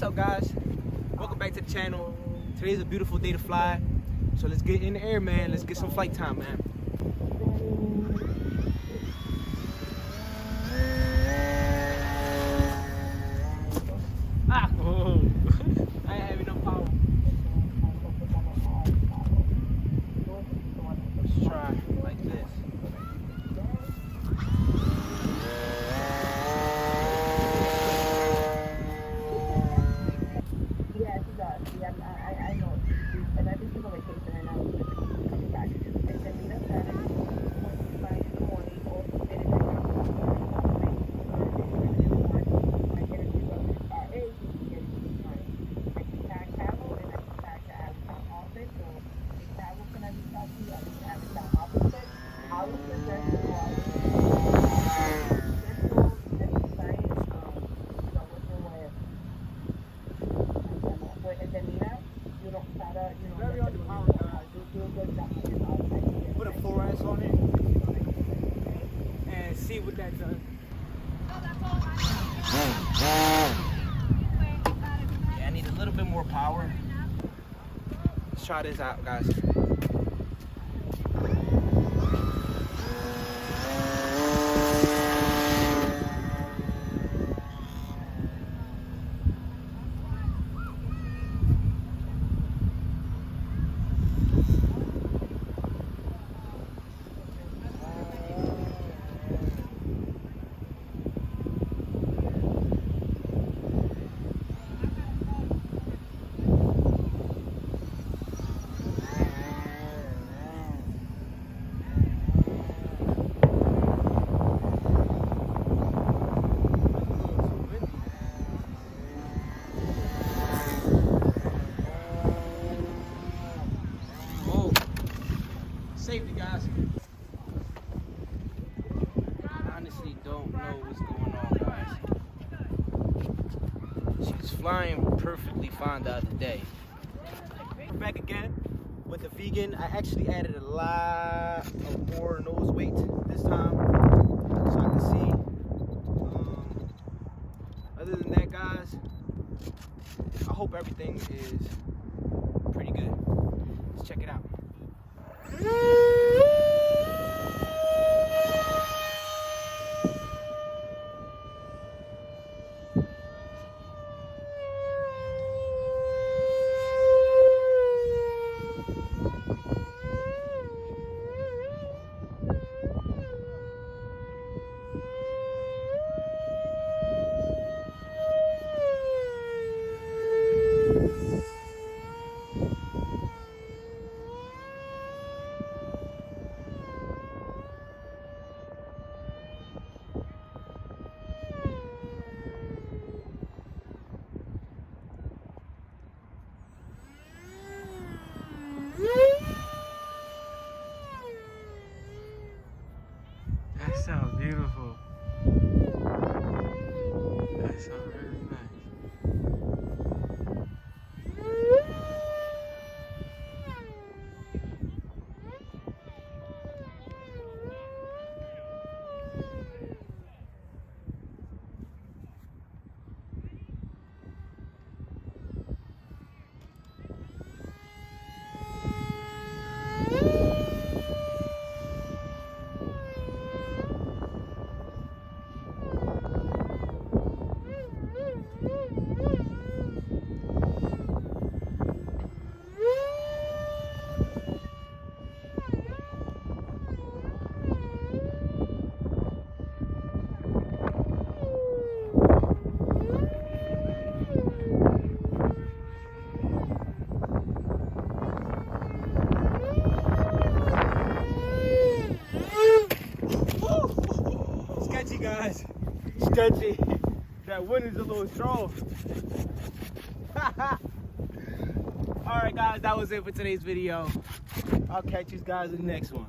What's up, guys? Welcome back to the channel. Today's a beautiful day to fly, so let's get in the air, man. Let's get some flight time, man. Oh. I ain't having no power. Let's try like this. Yeah, she does. Yeah, I know. And I think she's on vacation right now. Coming back. And then Lena said, when she's flying in the morning, also finish her I get it to go to RA, she can get it to the time. I can tag travel and I can tag the Allentown office. So if travel can I reach out to you, I can Allentown office. I would suggest you go out Put a fluorescence on it and see what that does. Yeah, I need a little bit more power. Let's try this out, guys. Safety, guys. I honestly don't know what's going on, guys. She was flying perfectly fine the other day. We're back again with the vegan. I actually added a lot of more nose weight this time, so I can see. Other than that, guys, I hope everything is pretty good. Let's check it out. That sounds beautiful. That sounds really nice. Guys, sketchy. That wind is a little strong. Alright guys, that was it for today's video. I'll catch you guys in the next one.